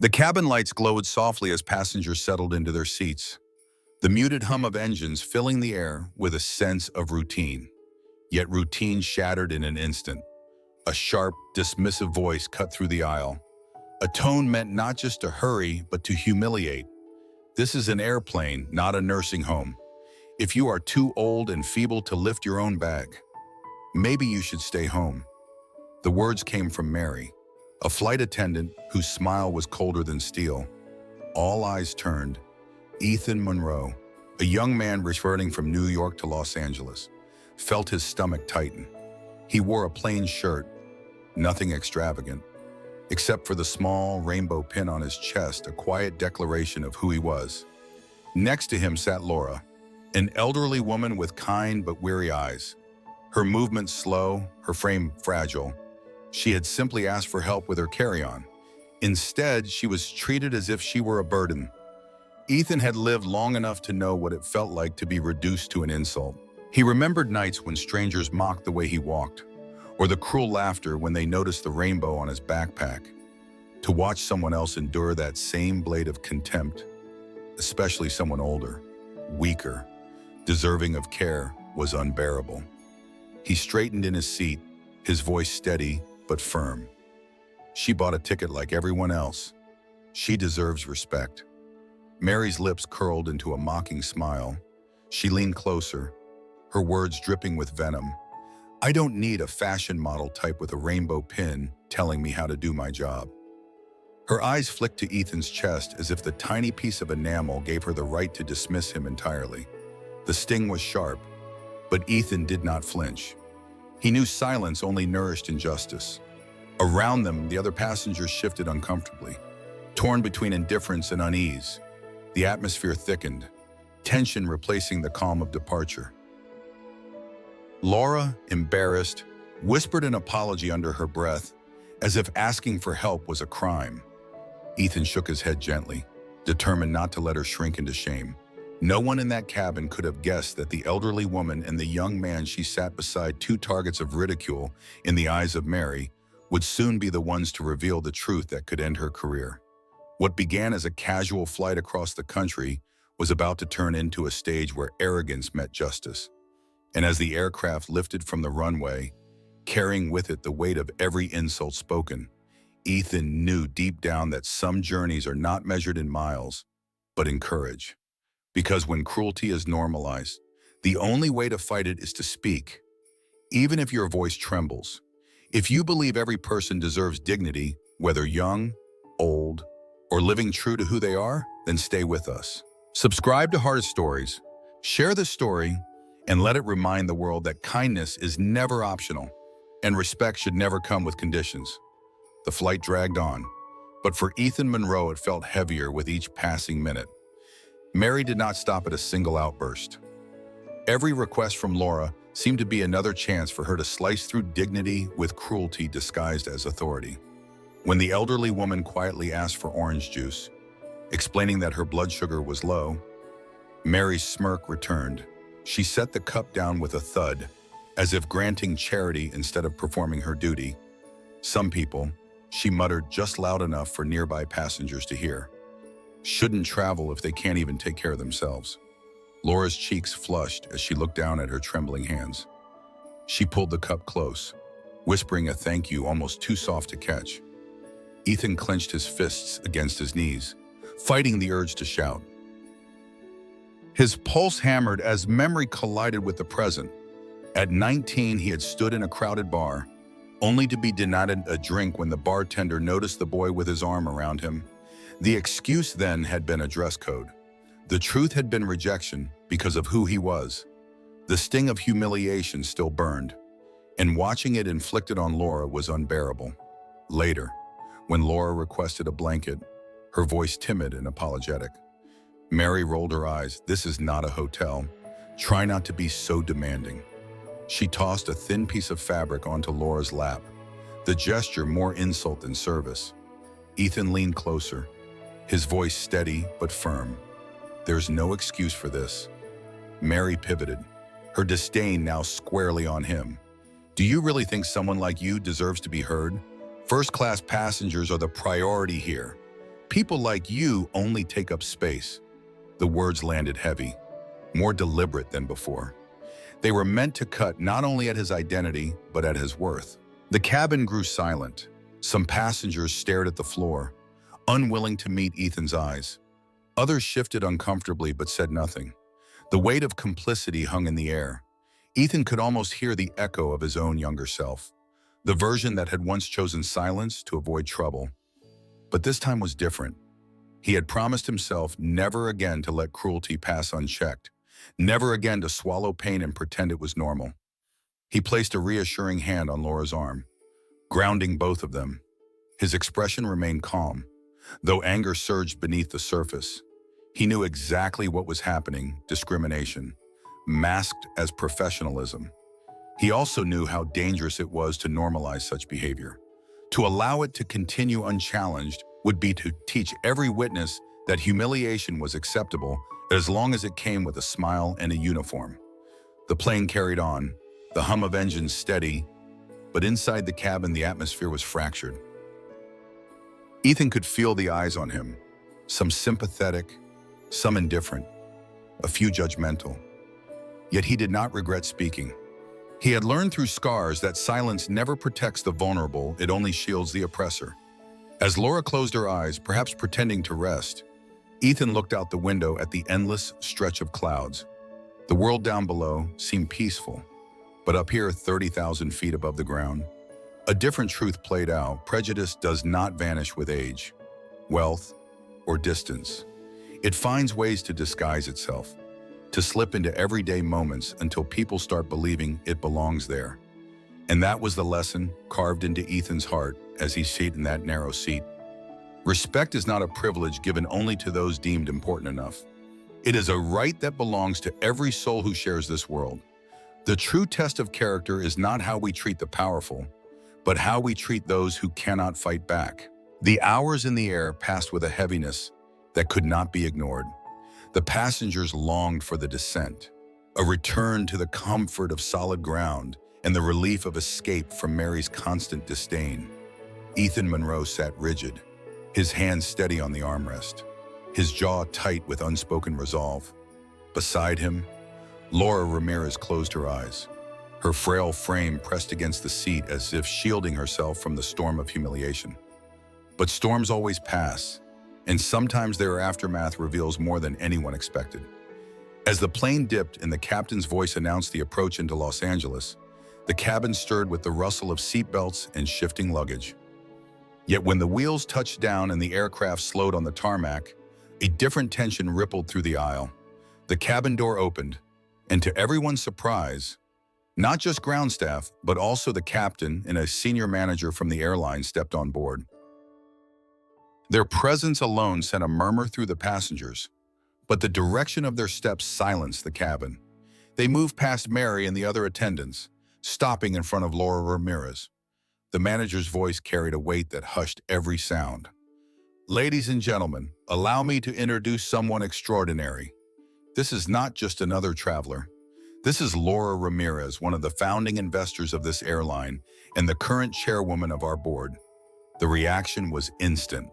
The cabin lights glowed softly as passengers settled into their seats, the muted hum of engines filling the air with a sense of routine. Yet routine shattered in an instant. A sharp, dismissive voice cut through the aisle. A tone meant not just to hurry, but to humiliate. This is an airplane, not a nursing home. If you are too old and feeble to lift your own bag, maybe you should stay home. The words came from Mary, a flight attendant whose smile was colder than steel. All eyes turned. Ethan Monroe, a young man returning from New York to Los Angeles, felt his stomach tighten. He wore a plain shirt, nothing extravagant, except for the small rainbow pin on his chest, a quiet declaration of who he was. Next to him sat Laura, an elderly woman with kind but weary eyes. Her movements slow, her frame fragile. She had simply asked for help with her carry-on. Instead, she was treated as if she were a burden. Ethan had lived long enough to know what it felt like to be reduced to an insult. He remembered nights when strangers mocked the way he walked, or the cruel laughter when they noticed the rainbow on his backpack. To watch someone else endure that same blade of contempt, especially someone older, weaker, deserving of care, was unbearable. He straightened in his seat, his voice steady but firm. She bought a ticket like everyone else. She deserves respect. Mary's lips curled into a mocking smile. She leaned closer, her words dripping with venom. I don't need a fashion model type with a rainbow pin telling me how to do my job. Her eyes flicked to Ethan's chest as if the tiny piece of enamel gave her the right to dismiss him entirely. The sting was sharp, but Ethan did not flinch. He knew silence only nourished injustice. Around them, the other passengers shifted uncomfortably, torn between indifference and unease. The atmosphere thickened, tension replacing the calm of departure. Laura, embarrassed, whispered an apology under her breath, as if asking for help was a crime. Ethan shook his head gently, determined not to let her shrink into shame. No one in that cabin could have guessed that the elderly woman and the young man she sat beside, two targets of ridicule in the eyes of Mary, would soon be the ones to reveal the truth that could end her career. What began as a casual flight across the country was about to turn into a stage where arrogance met justice. And as the aircraft lifted from the runway, carrying with it the weight of every insult spoken, Ethan knew deep down that some journeys are not measured in miles, but in courage. Because when cruelty is normalized, the only way to fight it is to speak, even if your voice trembles. If you believe every person deserves dignity, whether young, old, or living true to who they are, then stay with us. Subscribe to Hardest Stories, share this story, and let it remind the world that kindness is never optional, and respect should never come with conditions. The flight dragged on, but for Ethan Monroe it felt heavier with each passing minute. Mary did not stop at a single outburst. Every request from Laura seemed to be another chance for her to slice through dignity with cruelty disguised as authority. When the elderly woman quietly asked for orange juice, explaining that her blood sugar was low, Mary's smirk returned. She set the cup down with a thud, as if granting charity instead of performing her duty. Some people, she muttered just loud enough for nearby passengers to hear, shouldn't travel if they can't even take care of themselves. Laura's cheeks flushed as she looked down at her trembling hands. She pulled the cup close, whispering a thank you almost too soft to catch. Ethan clenched his fists against his knees, fighting the urge to shout. His pulse hammered as memory collided with the present. At 19, he had stood in a crowded bar, only to be denied a drink when the bartender noticed the boy with his arm around him. The excuse then had been a dress code. The truth had been rejection because of who he was. The sting of humiliation still burned, and watching it inflicted on Laura was unbearable. Later, when Laura requested a blanket, her voice timid and apologetic, Mary rolled her eyes. This is not a hotel. Try not to be so demanding. She tossed a thin piece of fabric onto Laura's lap, the gesture more insult than service. Ethan leaned closer, his voice steady but firm. There's no excuse for this. Mary pivoted, her disdain now squarely on him. Do you really think someone like you deserves to be heard? First-class passengers are the priority here. People like you only take up space. The words landed heavy, more deliberate than before. They were meant to cut not only at his identity, but at his worth. The cabin grew silent. Some passengers stared at the floor, unwilling to meet Ethan's eyes. Others shifted uncomfortably but said nothing. The weight of complicity hung in the air. Ethan could almost hear the echo of his own younger self, the version that had once chosen silence to avoid trouble. But this time was different. He had promised himself never again to let cruelty pass unchecked, never again to swallow pain and pretend it was normal. He placed a reassuring hand on Laura's arm, grounding both of them. His expression remained calm, though anger surged beneath the surface. He knew exactly what was happening: discrimination, masked as professionalism. He also knew how dangerous it was to normalize such behavior. To allow it to continue unchallenged would be to teach every witness that humiliation was acceptable as long as it came with a smile and a uniform. The plane carried on, the hum of engines steady, but inside the cabin the atmosphere was fractured. Ethan could feel the eyes on him, some sympathetic, some indifferent, a few judgmental. Yet he did not regret speaking. He had learned through scars that silence never protects the vulnerable, it only shields the oppressor. As Laura closed her eyes, perhaps pretending to rest, Ethan looked out the window at the endless stretch of clouds. The world down below seemed peaceful, but up here, 30,000 feet above the ground, a different truth played out. Prejudice does not vanish with age, wealth, or distance. It finds ways to disguise itself, to slip into everyday moments until people start believing it belongs there. And that was the lesson carved into Ethan's heart as he sat in that narrow seat. Respect is not a privilege given only to those deemed important enough. It is a right that belongs to every soul who shares this world. The true test of character is not how we treat the powerful, but how we treat those who cannot fight back. The hours in the air passed with a heaviness that could not be ignored. The passengers longed for the descent, a return to the comfort of solid ground and the relief of escape from Mary's constant disdain. Ethan Monroe sat rigid, his hands steady on the armrest, his jaw tight with unspoken resolve. Beside him, Laura Ramirez closed her eyes, her frail frame pressed against the seat as if shielding herself from the storm of humiliation. But storms always pass, and sometimes their aftermath reveals more than anyone expected. As the plane dipped and the captain's voice announced the approach into Los Angeles, the cabin stirred with the rustle of seatbelts and shifting luggage. Yet when the wheels touched down and the aircraft slowed on the tarmac, a different tension rippled through the aisle. The cabin door opened, and to everyone's surprise, not just ground staff, but also the captain and a senior manager from the airline stepped on board. Their presence alone sent a murmur through the passengers, but the direction of their steps silenced the cabin. They moved past Mary and the other attendants, stopping in front of Laura Ramirez. The manager's voice carried a weight that hushed every sound. "Ladies and gentlemen, allow me to introduce someone extraordinary. This is not just another traveler. This is Laura Ramirez, one of the founding investors of this airline and the current chairwoman of our board." The reaction was instant.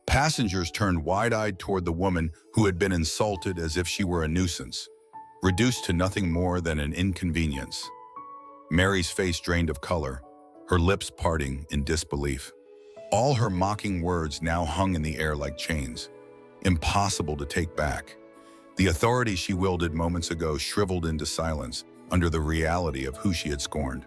Passengers turned wide-eyed toward the woman who had been insulted as if she were a nuisance, reduced to nothing more than an inconvenience. Mary's face drained of color, her lips parting in disbelief. All her mocking words now hung in the air like chains, impossible to take back. The authority she wielded moments ago shriveled into silence under the reality of who she had scorned.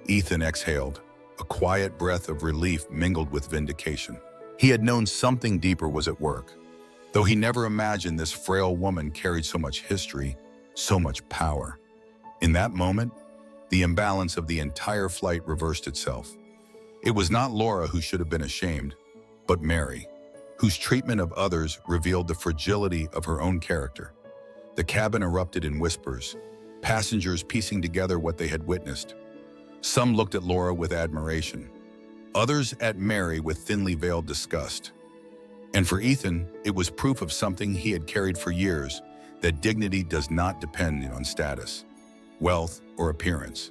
Ethan exhaled, a quiet breath of relief mingled with vindication. He had known something deeper was at work, though he never imagined this frail woman carried so much history, so much power. In that moment, the imbalance of the entire flight reversed itself. It was not Laura who should have been ashamed, but Mary, whose treatment of others revealed the fragility of her own character. The cabin erupted in whispers, passengers piecing together what they had witnessed. Some looked at Laura with admiration, others at Mary with thinly veiled disgust. And for Ethan, it was proof of something he had carried for years, that dignity does not depend on status, wealth, or appearance.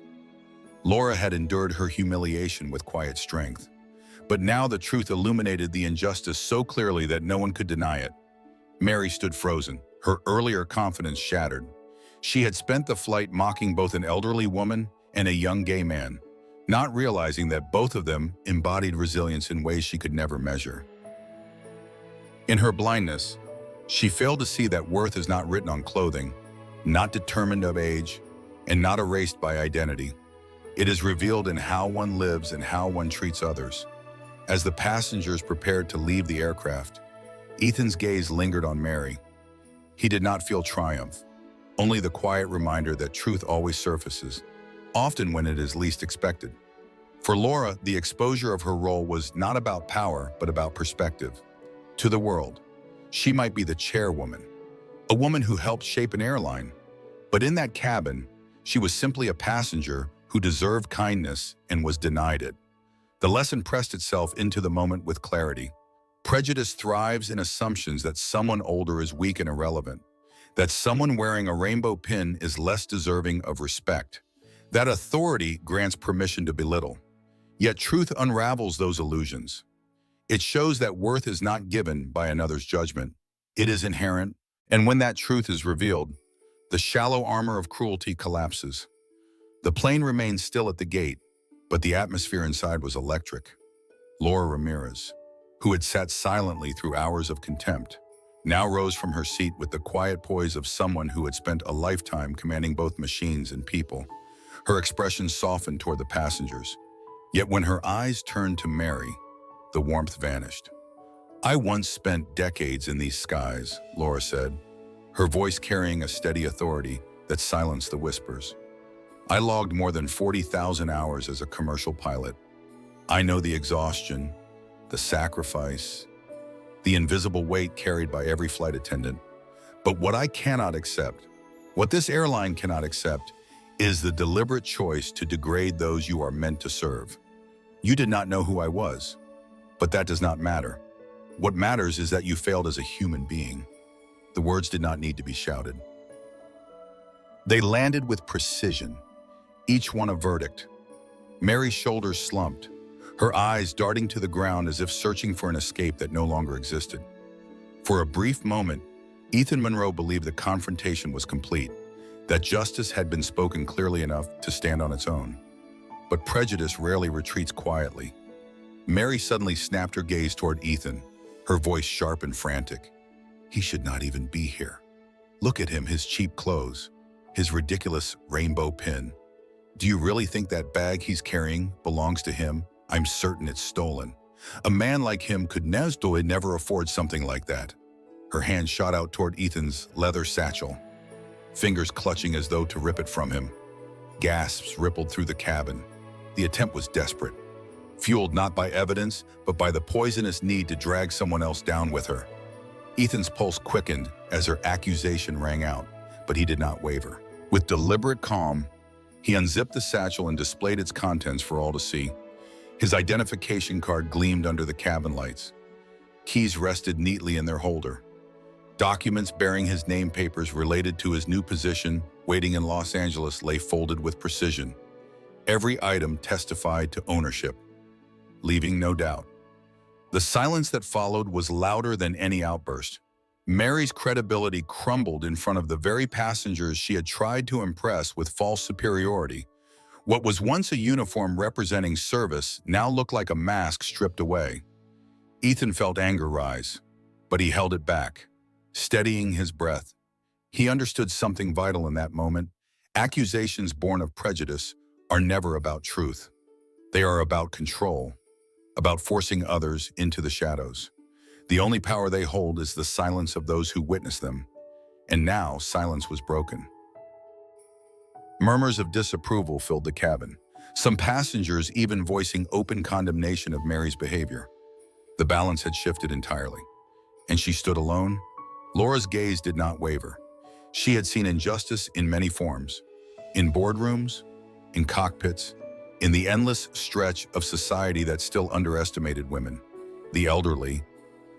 Laura had endured her humiliation with quiet strength, But now the truth illuminated the injustice so clearly that no one could deny it. Mary stood frozen, her earlier confidence shattered. She had spent the flight mocking both an elderly woman and a young gay man, not realizing that both of them embodied resilience in ways she could never measure. In her blindness, she failed to see that worth is not written on clothing, not determined of age, and not erased by identity. It is revealed in how one lives and how one treats others. As the passengers prepared to leave the aircraft, Ethan's gaze lingered on Mary. He did not feel triumph, only the quiet reminder that truth always surfaces, often when it is least expected. For Laura, the exposure of her role was not about power, but about perspective. To the world, she might be the chairwoman, a woman who helped shape an airline, but in that cabin, she was simply a passenger who deserved kindness and was denied it. The lesson pressed itself into the moment with clarity. Prejudice thrives in assumptions that someone older is weak and irrelevant, that someone wearing a rainbow pin is less deserving of respect, that authority grants permission to belittle. Yet truth unravels those illusions. It shows that worth is not given by another's judgment. It is inherent, and when that truth is revealed, the shallow armor of cruelty collapses. The plane remained still at the gate, but the atmosphere inside was electric. Laura Ramirez, who had sat silently through hours of contempt, now rose from her seat with the quiet poise of someone who had spent a lifetime commanding both machines and people. Her expression softened toward the passengers. Yet when her eyes turned to Mary, the warmth vanished. "I once spent decades in these skies," Laura said, her voice carrying a steady authority that silenced the whispers. "I logged more than 40,000 hours as a commercial pilot. I know the exhaustion, the sacrifice, the invisible weight carried by every flight attendant. But what I cannot accept, what this airline cannot accept, is the deliberate choice to degrade those you are meant to serve. You did not know who I was, but that does not matter. What matters is that you failed as a human being." The words did not need to be shouted. They landed with precision, each one a verdict. Mary's shoulders slumped, her eyes darting to the ground as if searching for an escape that no longer existed. For a brief moment, Ethan Monroe believed the confrontation was complete, that justice had been spoken clearly enough to stand on its own. But prejudice rarely retreats quietly. Mary suddenly snapped her gaze toward Ethan, her voice sharp and frantic. "He should not even be here. Look at him, his cheap clothes, his ridiculous rainbow pin. Do you really think that bag he's carrying belongs to him? I'm certain it's stolen. A man like him could never afford something like that." Her hand shot out toward Ethan's leather satchel, fingers clutching as though to rip it from him. Gasps rippled through the cabin. The attempt was desperate, fueled not by evidence, but by the poisonous need to drag someone else down with her. Ethan's pulse quickened as her accusation rang out, but he did not waver. With deliberate calm, he unzipped the satchel and displayed its contents for all to see. His identification card gleamed under the cabin lights. Keys rested neatly in their holder. Documents bearing his name papers related to his new position waiting in Los Angeles lay folded with precision. Every item testified to ownership, leaving no doubt. The silence that followed was louder than any outburst. Mary's credibility crumbled in front of the very passengers she had tried to impress with false superiority. What was once a uniform representing service now looked like a mask stripped away. Ethan felt anger rise, but he held it back, steadying his breath. He understood something vital in that moment. Accusations born of prejudice are never about truth. They are about control, about forcing others into the shadows. The only power they hold is the silence of those who witness them. And now silence was broken. Murmurs of disapproval filled the cabin, some passengers even voicing open condemnation of Mary's behavior. The balance had shifted entirely, and she stood alone. Laura's gaze did not waver. She had seen injustice in many forms, in boardrooms, in cockpits, in the endless stretch of society that still underestimated women, the elderly,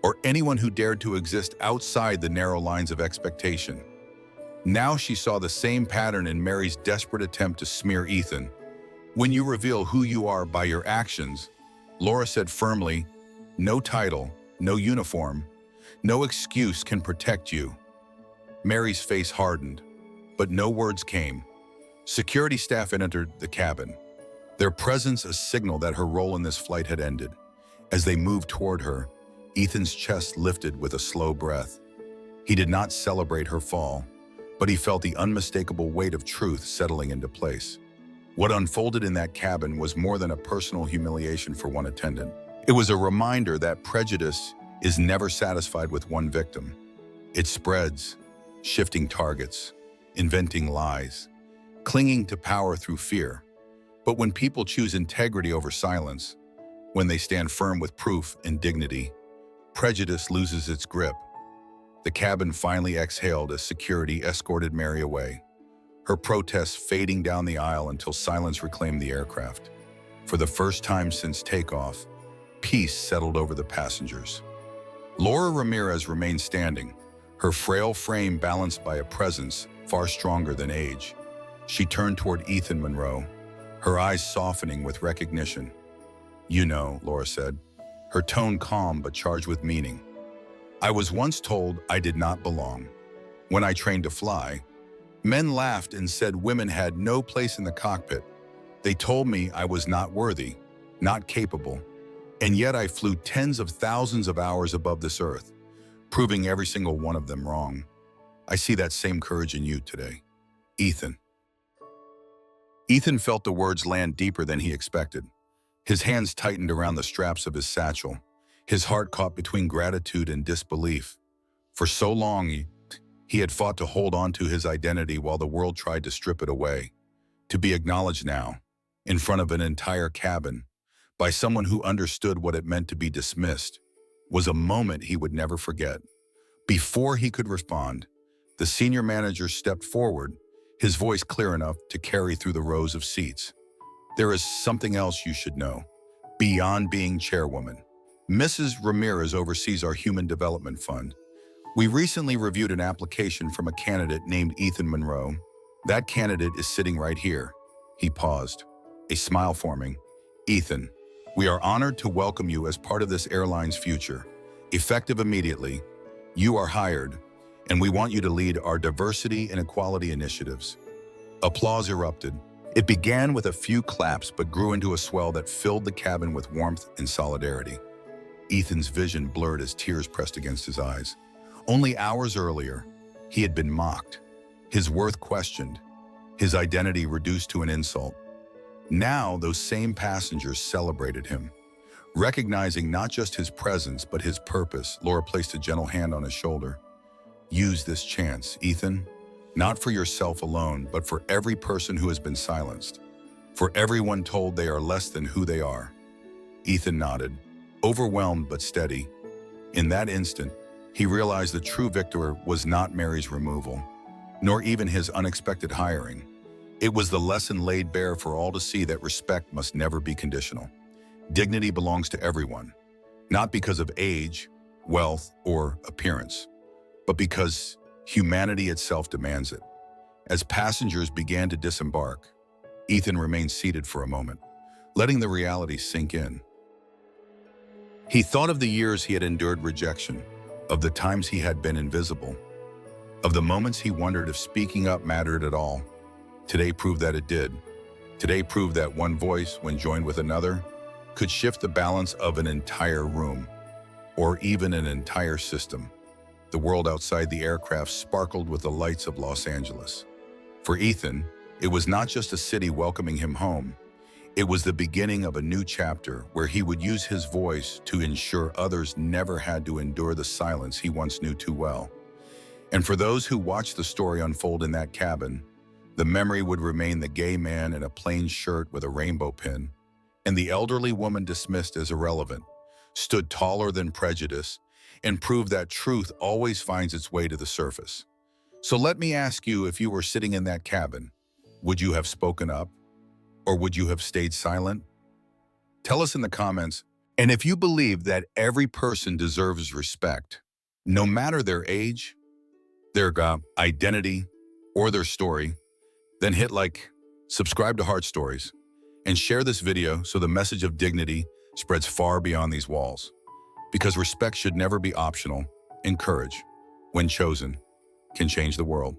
or anyone who dared to exist outside the narrow lines of expectation. Now she saw the same pattern in Mary's desperate attempt to smear Ethan. When you reveal who you are by your actions, Laura said firmly, "No title, no uniform, no excuse can protect you." Mary's face hardened, but no words came. Security staff entered the cabin, their presence a signal that her role in this flight had ended. As they moved toward her, Ethan's chest lifted with a slow breath. He did not celebrate her fall, but he felt the unmistakable weight of truth settling into place. What unfolded in that cabin was more than a personal humiliation for one attendant. It was a reminder that prejudice is never satisfied with one victim. It spreads, shifting targets, inventing lies, clinging to power through fear. But when people choose integrity over silence, when they stand firm with proof and dignity, prejudice loses its grip. The cabin finally exhaled as security escorted Mary away, her protests fading down the aisle until silence reclaimed the aircraft. For the first time since takeoff, peace settled over the passengers. Laura Ramirez remained standing, her frail frame balanced by a presence far stronger than age. She turned toward Ethan Monroe, her eyes softening with recognition. "You know," Laura said, her tone calm but charged with meaning. "I was once told I did not belong. When I trained to fly, men laughed and said women had no place in the cockpit. They told me I was not worthy, not capable, and yet I flew tens of thousands of hours above this earth, proving every single one of them wrong. I see that same courage in you today, Ethan." Ethan felt the words land deeper than he expected. His hands tightened around the straps of his satchel, his heart caught between gratitude and disbelief. For so long, he had fought to hold on to his identity while the world tried to strip it away. To be acknowledged now, in front of an entire cabin, by someone who understood what it meant to be dismissed, was a moment he would never forget. Before he could respond, the senior manager stepped forward, his voice clear enough to carry through the rows of seats. "There is something else you should know. Beyond being chairwoman, Mrs. Ramirez oversees our Human Development Fund. We recently reviewed an application from a candidate named Ethan Monroe. That candidate is sitting right here." He paused, a smile forming. "Ethan, we are honored to welcome you as part of this airline's future. Effective immediately, you are hired, and we want you to lead our diversity and equality initiatives." Applause erupted. It began with a few claps but grew into a swell that filled the cabin with warmth and solidarity. Ethan's vision blurred as tears pressed against his eyes. Only hours earlier, he had been mocked, his worth questioned, his identity reduced to an insult. Now, those same passengers celebrated him. Recognizing not just his presence but his purpose, Laura placed a gentle hand on his shoulder. "Use this chance, Ethan, not for yourself alone, but for every person who has been silenced, for everyone told they are less than who they are." Ethan nodded, overwhelmed but steady. In that instant, he realized the true victor was not Mary's removal, nor even his unexpected hiring. It was the lesson laid bare for all to see that respect must never be conditional. Dignity belongs to everyone, not because of age, wealth, or appearance, but because humanity itself demands it. As passengers began to disembark, Ethan remained seated for a moment, letting the reality sink in. He thought of the years he had endured rejection, of the times he had been invisible, of the moments he wondered if speaking up mattered at all. Today proved that it did. Today proved that one voice, when joined with another, could shift the balance of an entire room, or even an entire system. The world outside the aircraft sparkled with the lights of Los Angeles. For Ethan, it was not just a city welcoming him home. It was the beginning of a new chapter where he would use his voice to ensure others never had to endure the silence he once knew too well. And for those who watched the story unfold in that cabin, the memory would remain the gay man in a plain shirt with a rainbow pin, and the elderly woman dismissed as irrelevant, stood taller than prejudice, and proved that truth always finds its way to the surface. So let me ask you, if you were sitting in that cabin, would you have spoken up? Or would you have stayed silent? Tell us in the comments. And if you believe that every person deserves respect, no matter their age, their identity, or their story, then hit like, subscribe to Heart Stories, and share this video so the message of dignity spreads far beyond these walls. Because respect should never be optional, and courage, when chosen, can change the world.